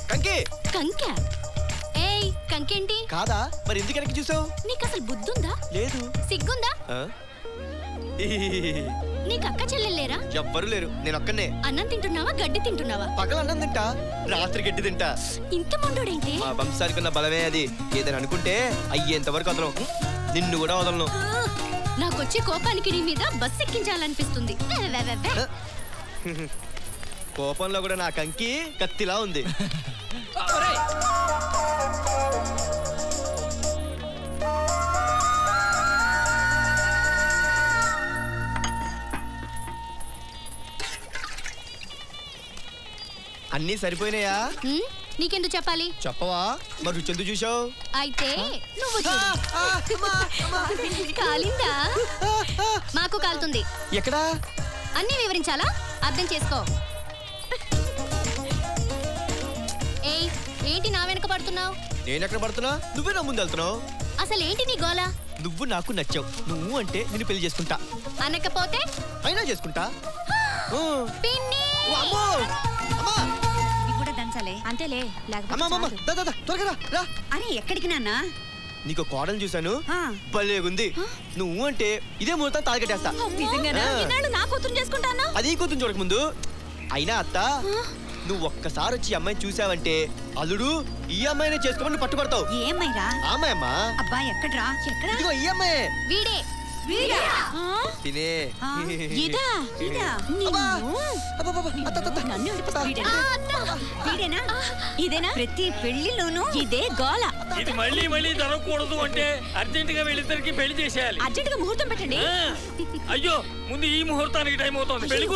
కంకి కంకా? ఏయ్ కంకేంటి? కాదా? మరి ఎందుకు వెనక్కి చూసావు? నీకు అసలు బుద్ధుందా? లేదు. సిగ్గుందా? నీకు అక్క చెల్లెలేరా? ఎవ్వరు లేరు, నేను ఒక్కనే. అన్నం తింటున్నావా గడ్డి తింటున్నావా? పగలు అన్నం తింటా, రాత్రి గడ్డి తింటా. ఇంత మొండోడేంటి? మా వంశానికి ఉన్న బలమే అది. ఏదని అనుకుంటే అయ్యేంత వరకు వదలను, నిన్ను కూడా వదలను. నాకొచ్చే కోపానికి నీ మీద బస్ ఎక్కించాలనిపిస్తుంది. కోపంలో కూడా నా కంకి కత్తిలా ఉంది. అన్నీ సరిపోయినాయా? నీకెందుకు చెప్పాలి? చెప్పవా? మరి రుచి ఎందుకు చూసావు? అయితే నువ్వు కాలిందా? మాకు కాలుతుంది. ఎక్కడా? అన్నీ వివరించాలా? అర్థం చేసుకో. ఏయ్ ఏంటి నా వెనక పడుతున్నావు? నేనెక్కడ పడుతున్నా? నువ్వే నా ముందు వెళ్తున్నావు. అసలు ఏంటి నీ గోల? నువ్వు నాకు నచ్చావు, నువ్వు అంటే నిన్ను పెళ్లి చేసుకుంటా. అనకపోతే అయినా చేసుకుంటా. అంతేలే. త్వరగా రా. అరే ఎక్కడికి నాన్న? నీకు కోడలు చూసాను, భలేగుంది. నువ్వు అంటే ఇదే ముహూర్తం తాగట్టేస్తా. నా కూతురు చేసుకుంటానా? అది కూతురు చూడక ముందు. అయినా అత్త, నువ్వు ఒక్కసారి వచ్చి ఈ అమ్మాయిని చూసావంటే అల్లుడు ఈ అమ్మాయినే చేసుకోమని పట్టుబడతావు. ఏమైరా? అమ్మాయమ్మా. అబ్బా ఎక్కడ్రా? ఇదిగో ఈ అమ్మాయి. వీడే. తినే. ఇదేనా? ప్రతి పెళ్లిలోనూ ఇదే గోల. ఇది మళ్ళీ మళ్ళీ జరగకూడదు అంటే అర్జెంట్ గా వీళ్ళిద్దరికి పెళ్లి చేసేయాలి. అర్జెంట్ గా ముహూర్తం పెట్టండి. అయ్యో ముందు ఈ ముహూర్తానికి టైం అవుతుంది. పెళ్లి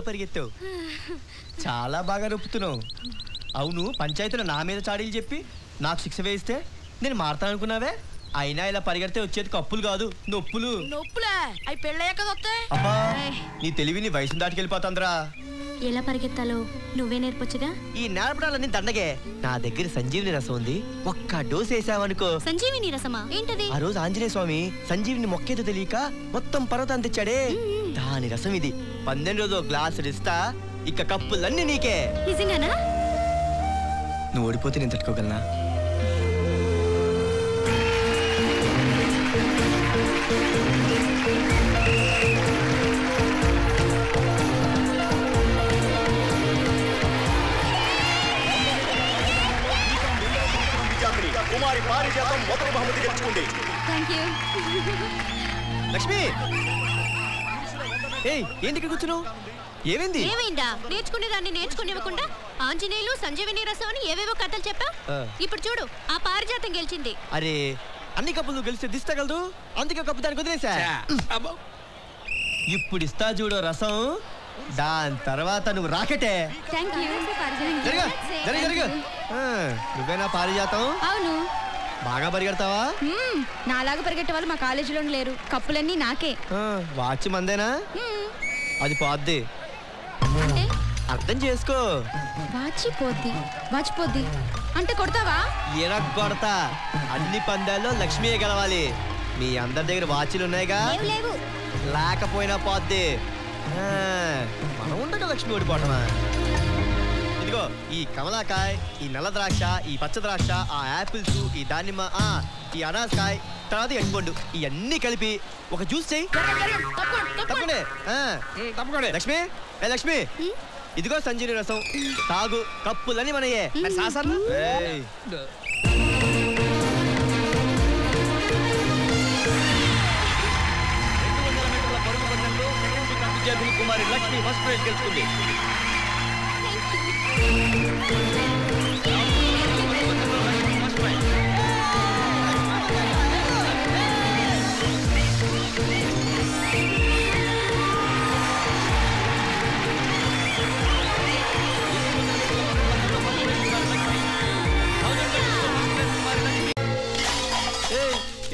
పరిగెత్తావు, చాలా బాగా నొప్పుతున్నావు. అవును, పంచాయతీలో నా మీద చాడీలు చెప్పి నాకు శిక్ష వేయిస్తే నేను మారతాననుకున్నావే? అయినా ఇలా పరిగెడితే వచ్చేది కప్పులు కాదు, నొప్పులు. నొప్పులే అవి పెళ్ళయ్యాక వస్తాయి. అబ్బా, నీ తెలివి నీ వయసు దాటికెళ్ళిపోతుందిరా. ఎలా పరిగెత్తాలో నువ్వే నేర్పొచ్చుగా. ఈ నేర్పడాలన్నీ దండగే. నా దగ్గర సంజీవిని రసం ఉంది, ఒక్క డోస్ వేసావనుకో. సంజీవిని రసమా? ఏంటది? ఆ రోజు ఆంజనేయ స్వామి సంజీవిని మొక్కేదో తెలియక మొత్తం పర్వతం తెచ్చాడే, దాని రసం ఇది. 12 రోజు గ్లాసులు ఇస్తా, ఇక కప్పులన్నీ నీకే. నిజంగానా? నువ్వు ఓడిపోతే నేను తట్టుకోగలనా? కుమారి పారిజాతం మొదటి బహుమతి గెలుచుకుంది. లక్ష్మి, ఏయ్ ఏంటి ఇక్కడ కూర్చున్నావు? ఏమైంది? ఏమైందా? నేర్చుకునేదాన్ని నేర్చుకునివ్వకుండా ఆంజనేయులు సంజీవిని రసం అని ఏవేవో కథలు చెప్పా. ఇప్పుడు చూడు, ఆ పారిజాతం గెలిచింది. అరే, అన్ని కప్పులు నువ్వు గెలిస్తే దిస్తగలదు, అందుకే కప్పు దానికి వదిలేసా. ఇప్పుడు ఇస్తా చూడు రసం, దాని తర్వాత నువ్వు రాకెటే. నువ్వేనా పారిజాతం? అవును. బాగా పరిగెడతావా? నాలాగా పరిగెట్టే వాళ్ళు మా కాలేజీలో లేరు. కప్పులన్నీ నాకే. వాచ్ మందేనా? అది పోద్ది, అర్థం చేసుకో. వాచిపోద్ది అంటే కొడతావా? ఎలా కొడతా? అన్ని పందాల్లో లక్ష్మీయే గెలవాలి. మీ అందరి దగ్గర వాచీలు ఉన్నాయిగా, లేకపోయినా పోద్ది. మనం ఉండగా లక్ష్మి ఓడిపోవటమా? ఇదిగో ఈ కమలాకాయ, ఈ నల్ల ద్రాక్ష, ఈ పచ్చ ద్రాక్ష, ఆ యాపిల్స్, ఈ దానిమ్మ, ఈ అనాసకాయ, తర్వాత ఎండుపండు, ఇవన్నీ కలిపి ఒక జ్యూస్ చెయ్యి. తప్పకుండా. లక్ష్మి, లక్ష్మి, ఇదిగో సంజీవి రసం, తాగు. కప్పులని మనయే. కుమారి లక్ష్మి ఫస్ట్ ప్రైజ్ గెలుచుకుంది.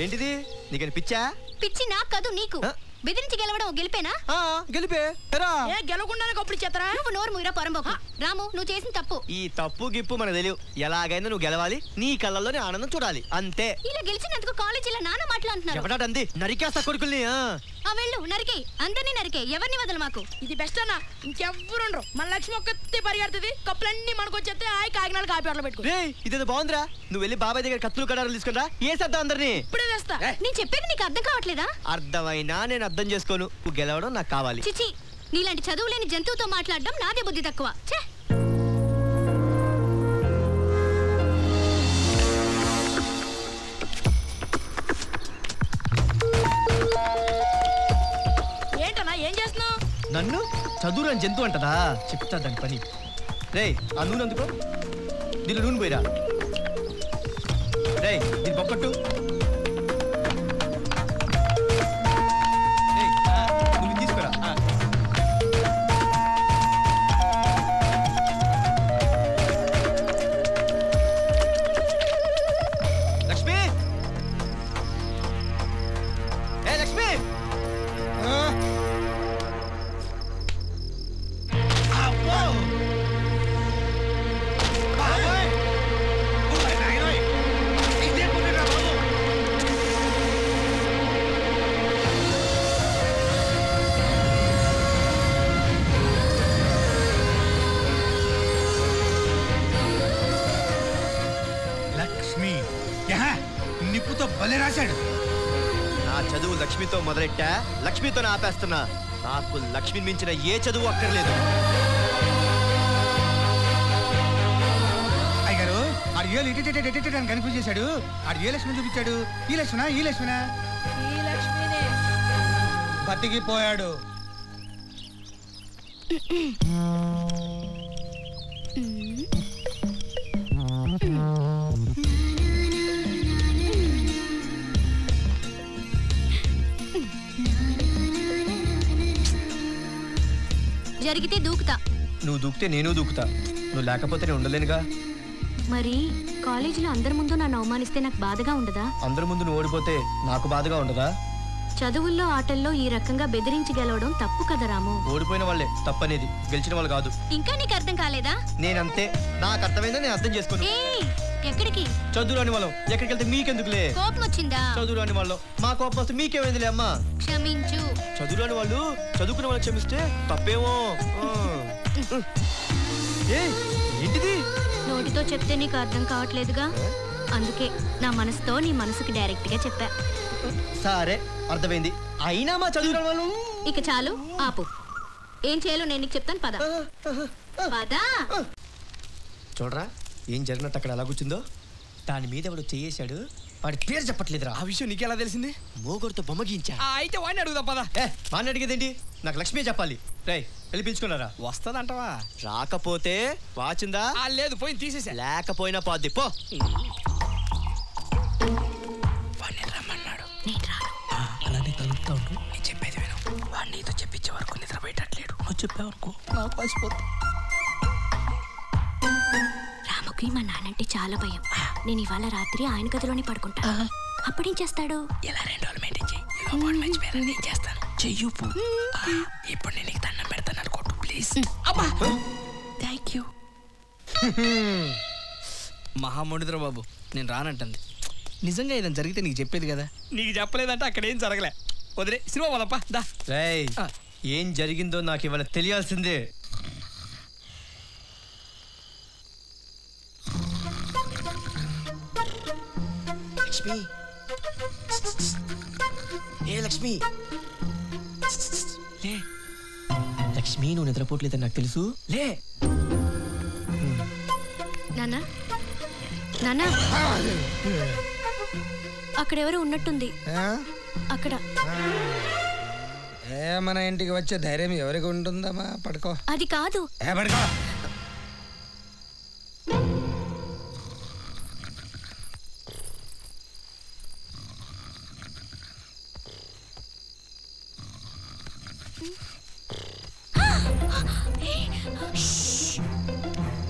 ఏంటిది నీకని పిచ్చా? పిచ్చి నాకు కాదు నీకు. బెదిరించి గెలవడం గెలిపేనా? గెలిపే గెలవకుండానే కప్పుడు చేస్తారా? నువ్వు నోరు మూయరా పొరంబోకు. రాము నువ్వు చేసిన తప్పు. ఈ తప్పు గిప్పు మనకు తెలియదు. ఎలాగైనా నువ్వు గెలవాలి, నీ కళ్ళల్లోనే ఆనందం చూడాలి అంతే. ఇలా గెలిచినందుకు కాలేజీలో నాన్న మాట్లాడుతున్నారు. ఎవడాడంది నరికేస్తా కొడుకుల్ని. వెళ్ళు నరికే, అందరినీ నరికే, ఎవరిని వదలు మాకు. ఇది బెస్ట్ అన్న, ఇంకెవ్వరుండ్రు. మన లక్ష్మి ఒక్కతే పరిగెడుతుంది, కప్పులన్నీ మనకొచ్చేస్తే ఆయి కాకినాడ కాపీ పెట్టుకో. ఇదేదో బాగుందిరా. నువ్వు వెళ్ళి బాబాయ్ దగ్గర కత్తులు కడారులు తీసుకురా. ఏ సర్దా అందరినీ ఇప్పుడే తెస్తా. నేను చెప్పేది నీకు అర్థం కావట్లేదా? అర్థమైనా నేను అర్థం చేసుకోను. నువ్వు గెలవడం నాకు కావాలి. చిచి, నీలాంటి చదువు లేని జంతువుతో మాట్లాడడం నాదే బుద్ధి తక్కువ. ఏంటన్నా ఏం చేస్తున్నావు? నన్ను చదువు అని జంతువు అంటదా? చెప్తా దాని పని. రేయ్ ఆ నూనె అందుకో. దీనిలో నూనె పోయిరా. రేయ్ దీని బొక్కట్టు. నువ్వు తీసుకురా. లక్ష్మి, ఏ లక్ష్మి. లక్ష్మి నిప్పుతో భలే రాశాడు. నా చదువు లక్ష్మితో మొదలెట్టా, లక్ష్మితో ఆపేస్తున్నా. నాకు లక్ష్మిని మించిన ఏ చదువు అక్కర్లేదు. అయ్యారు ఆడు ఏళ్ళు ఇటు అని కన్ఫ్యూజ్ చేశాడు. ఆడు ఏ లక్ష్మి చూపించాడు? ఈ లక్ష్మణ ఈ లక్ష్మణ ఈ లక్ష్మినే బతికిపోయాడు. జరిగితే దూకుతా. నువ్వు దూకితే నేను దూకుతా. నువ్వు లేకపోతే నేను ఉండలేనుగా. మరి కాలేజీలో అందరి ముందు నన్ను అవమానిస్తే నాకు బాధగా ఉండదా? అందరి ముందు నువ్వు ఓడిపోతే నాకు బాధగా ఉండదా? చదువుల్లో ఆటల్లో ఈ రకంగా బెదిరించి గెలవడం తప్పు కదా రాము. ఓడిపోయిన వాళ్ళే తప్పనేది, గెలిచిన వాళ్ళు కాదు. ఇంకా నీకు అర్థం కాలేదా? నేనంతే. నాకు అర్థమైందో నేను అర్థం చేసుకోను. ఎక్కడికి? చదువురాని వాళ్ళం ఎక్కడికి వెళ్తే మీకెందుకులే? కోపం వచ్చిందా? చదువురాని వాళ్ళం మా కోపం వస్తే మీకేమైందిలే అమ్మా. క్షమించు. చదువురాని వాళ్ళు చదువుకున్న వాళ్ళు క్షమిస్తే తప్పేమో. ఏంటిది? నోటితో చెప్తే నీకు అర్థం కావట్లేదుగా, అందుకే నా మనసుతో నీ మనసుకి డైరెక్ట్ గా చెప్పా. సరే అర్థమైంది. అయినా మా చదువురాని వాళ్ళు. ఇక చాలు, ఆపు. ఏం చేయాలో నేను నీకు చెప్తాను, పద పద. చూడరా ఏం జరిగినట్టు అక్కడ ఎలా కూర్చుందో. దాని మీద వాడు చేసాడు. వాడి పేరు చెప్పట్లేదురా. ఆ విషయం నీకెలా తెలిసింది? మోగొడితో బొమ్మ గీయించా. అయితే వాడిని అడుగుదా పదా. వాడిని అడిగేదేంటి? నాకు లక్ష్మి చెప్పాలి. రై వెళ్ళి పిలుచుకున్నారా? వస్తుందంటవా? రాకపోతే వాచిందా? లేదు పోయి తీసేసా. లేకపోయినా పోద్ది పో. వాడిని రమ్మన్నాడు. నేను రాను. అలానే తలుపుతా ఉండు. నేను చెప్పేది విను. వాడిని నీతో చెప్పించే వరకు నిద్రపోయేటట్లేడు. నువ్వు చెప్పే వరకు నాకు పసిపోతుంది. రాముకి మా నాన్నంటే చాలా భయం. నేను ఇవాళ రాత్రి ఆయన గదిలోనే పడుకుంటా. అప్పుడేం చేస్తాడు? ఇలా 2 రోజులు మెయింటైన్ చేయి. వాడు మర్చిపోయారని నేను చేస్తాను. చెయ్యు పో. ఇప్పుడు నేను నీకు దండం పెడతాను అనుకోటు ప్లీజ్. అబ్బా థ్యాంక్ యూ. మహామౌనిద్ర బాబు నేను రానంటుంది. నిజంగా ఏదైనా జరిగితే నీకు చెప్పేది కదా. నీకు చెప్పలేదంటే అక్కడ ఏం జరగలే. వదిలే సినిమా వాళ్ళప్ప దా. రేయ్ ఏం జరిగిందో నాకు ఇవాళ తెలియాల్సిందే. లక్ష్మి, ఏ లక్ష్మి, లే. లక్ష్మి నువ్వు నిద్రపోవట్లేదని నాకు తెలుసు. లే. నాన్నా, నాన్నా, అక్కడెవరో ఉన్నట్టుంది. అక్కడ మన ఇంటికి వచ్చే ధైర్యం ఎవరికి ఉంటుందమ్మా? పడుకో. అది కాదు. పడుకో.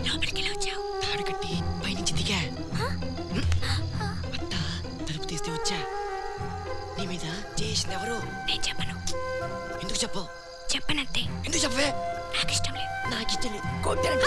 లోపలికి ఎలా వచ్చావు? తాడు కట్టి పైనుంచి దిగా. అత్త తలుపు తీస్తే వచ్చా. నీ మీద చేసింది ఎవరు? నేను చెప్పను. ఎందుకు చెప్పు? చెప్పనంతే. ఎందుకు చెప్పవే? నాకు ఇష్టం లేదు. నాకు ఇష్టం లేదు. కొట్టారంటే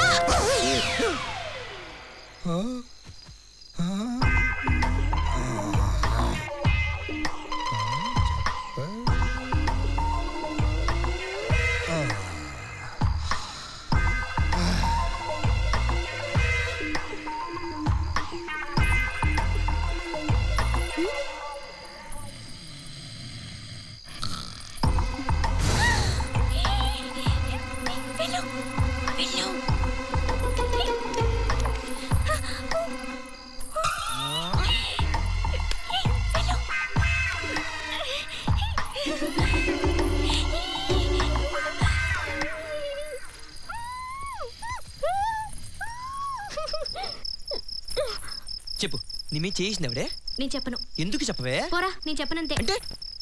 చెప్పు, నీ మీద చేసింది ఎవడే? నేను చెప్పను. ఎందుకు చెప్పవే? పోరా, నేను చెప్పనంతే. అంటే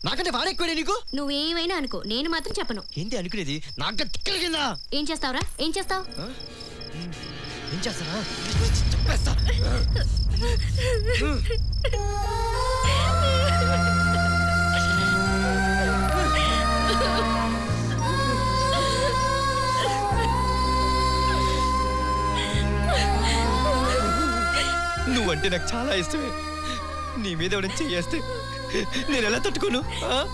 నాకంటే వాడే ఎక్కువే నీకు? నువ్వేమైనా అనుకో, నేను మాత్రం చెప్పను. ఏంటి అనుకునేది? నాకు తిక్కలిగిందా? ఏం చేస్తావురా? ఏం చేస్తావు? ఏం చేస్తారా? చెప్పేస్తా. నువ్వంటే నాకు చాలా ఇష్టమే. నీ మీద ఎవరైనా చేయేస్తే నేను ఎలా తట్టుకోను?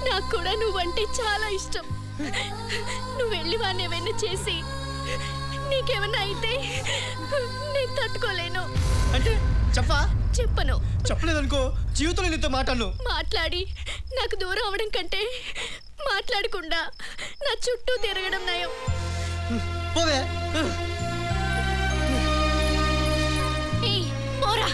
నాకు కూడా నువ్వంటే చాలా ఇష్టం. నువ్వు వెళ్ళి వాడిని ఏమైనా చేసి నీకేమైనా అయితే నేను తట్టుకోలేను. అంటే చెప్పా? చెప్పను. చెప్పలేదనుకో, జీవితంలో నీతో మాట్లాడను. మాట్లాడి నాకు దూరం అవడం కంటే మాట్లాడకుండా నా చుట్టూ తిరగడం నయం. పోవే. ఏయ్, పోరా.